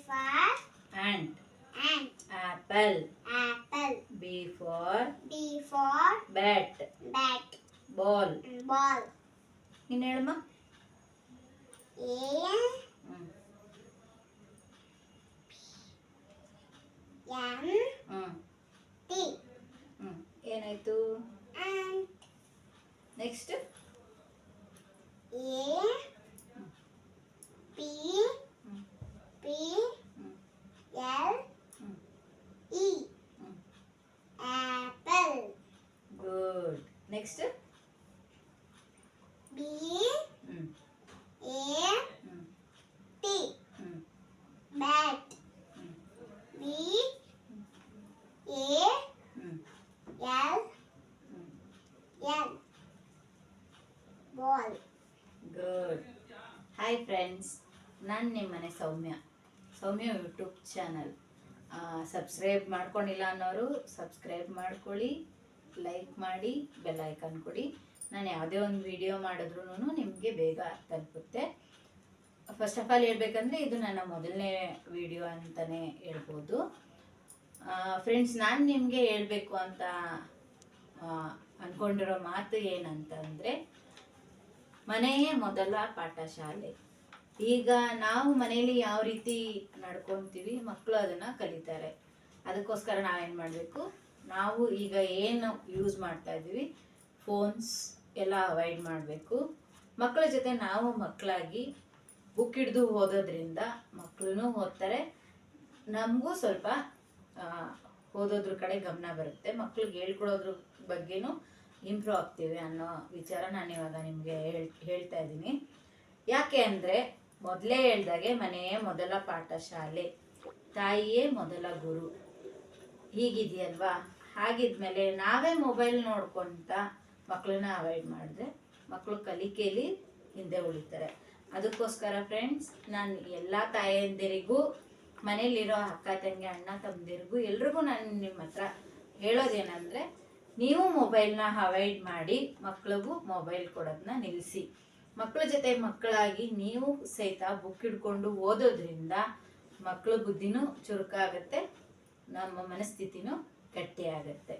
for ant. ant. Apple. Apple. B for bat. Ball. Ball. ಇನ್ನು ಹೇಳಮ್ಮ. ಏನಾಯ್ತು? Next apple. Good. Next B A T bat. B A L L ball. Good. Hi friends, ನಾನು ನಿಮ್ಮನೆ ಸೌಮ್ಯ YouTube channel. Subscribe ಮಾಡ್ಕೊಂಡಿಲ್ಲ ಅನ್ನೋರು subscribe ಮಾಡ್ಕೊಳ್ಳಿ, like ಮಾಡಿ, bell icon ಕೊಡಿ. ನಾನು ಯಾವುದೇ ಒಂದು ವಿಡಿಯೋ ಮಾಡಿದ್ರೂ ನಿಮಗೆ ಬೇಗ ತಲುಪುತ್ತೆ. ಫಸ್ಟ್ ಆಫ್ ಆಲ್ ಹೇಳ್ಬೇಕಂದ್ರೆ ಇದು ನನ್ನ ಮೊದಲನೇ ವಿಡಿಯೋ ಅಂತಲೇ ಹೇಳ್ಬೋದು. ಫ್ರೆಂಡ್ಸ್, ನಾನು ನಿಮಗೆ ಹೇಳಬೇಕು ಅಂತ ಅಂದ್ಕೊಂಡಿರೋ ಮಾತು ಏನಂತಂದರೆ, ಮನೆಯೇ ಮೊದಲ ಪಾಠಶಾಲೆ. ಈಗ ನಾವು ಮನೆಯಲ್ಲಿ ಯಾವ ರೀತಿ ನಡ್ಕೊತೀವಿ, ಮಕ್ಕಳು ಅದನ್ನು ಕಲಿತಾರೆ. ಅದಕ್ಕೋಸ್ಕರ ನಾವೇನು ಮಾಡಬೇಕು, ನಾವು ಈಗ ಏನು ಯೂಸ್ ಮಾಡ್ತಾ ಇದ್ದೀವಿ ಫೋನ್ಸ್ ಎಲ್ಲ ಅವಾಯ್ಡ್ ಮಾಡಬೇಕು. ಮಕ್ಕಳ ಜೊತೆ ನಾವು ಮಕ್ಕಳಾಗಿ ಬುಕ್ ಹಿಡಿದು ಓದೋದ್ರಿಂದ ಮಕ್ಕಳು ಓದ್ತಾರೆ, ನಮಗೂ ಸ್ವಲ್ಪ ಓದೋದ್ರ ಕಡೆ ಗಮನ ಬರುತ್ತೆ, ಮಕ್ಳಿಗೆ ಹೇಳ್ಕೊಡೋದ್ರ ಬಗ್ಗೆನೂ ಇಂಪ್ರೂವ್ ಆಗ್ತೀವಿ ಅನ್ನೋ ವಿಚಾರ ನಾನು ಇವಾಗ ನಿಮಗೆ ಹೇಳ್ತಾ ಇದ್ದೀನಿ. ಯಾಕೆ ಅಂದರೆ, ಮೊದಲೇ ಹೇಳ್ದಾಗೆ ಮನೆಯೇ ಮೊದಲ ಪಾಠಶಾಲೆ, ತಾಯಿಯೇ ಮೊದಲ ಗುರು ಹೀಗಿದೆಯಲ್ವಾ. ಹಾಗಿದ್ಮೇಲೆ ನಾವೇ ಮೊಬೈಲ್ ನೋಡ್ಕೊತ ಮಕ್ಕಳನ್ನ ಅವಾಯ್ಡ್ ಮಾಡಿದ್ರೆ ಮಕ್ಕಳು ಕಲಿಕೆಯಲ್ಲಿ ಹಿಂದೆ ಉಳಿತಾರೆ. ಅದಕ್ಕೋಸ್ಕರ ಫ್ರೆಂಡ್ಸ್, ನಾನು ಎಲ್ಲ ತಾಯಂದಿರಿಗೂ, ಮನೇಲಿರೋ ಅಕ್ಕ ತಂಗಿ ಅಣ್ಣ ತಮ್ಮದಿರಿಗೂ ಎಲ್ರಿಗೂ ನಾನು ನಿಮ್ಮ ಹತ್ರ ಹೇಳೋದೇನೆಂದರೆ, ನೀವು ಮೊಬೈಲ್ನ ಅವಾಯ್ಡ್ ಮಾಡಿ ಮಕ್ಳಿಗೂ ಮೊಬೈಲ್ ಕೊಡೋದನ್ನ ನಿಲ್ಲಿಸಿ. ಮಕ್ಕಳ ಜೊತೆ ಮಕ್ಕಳಾಗಿ ನೀವು ಸಹಿತ ಬುಕ್ ಹಿಡ್ಕೊಂಡು ಓದೋದ್ರಿಂದ ಮಕ್ಕಳ ಬುದ್ಧಿನೂ ಚುರುಕಾಗುತ್ತೆ, ನಮ್ಮ ಮನಸ್ಥಿತಿನೂ ಗಟ್ಟಿಯಾಗುತ್ತೆ.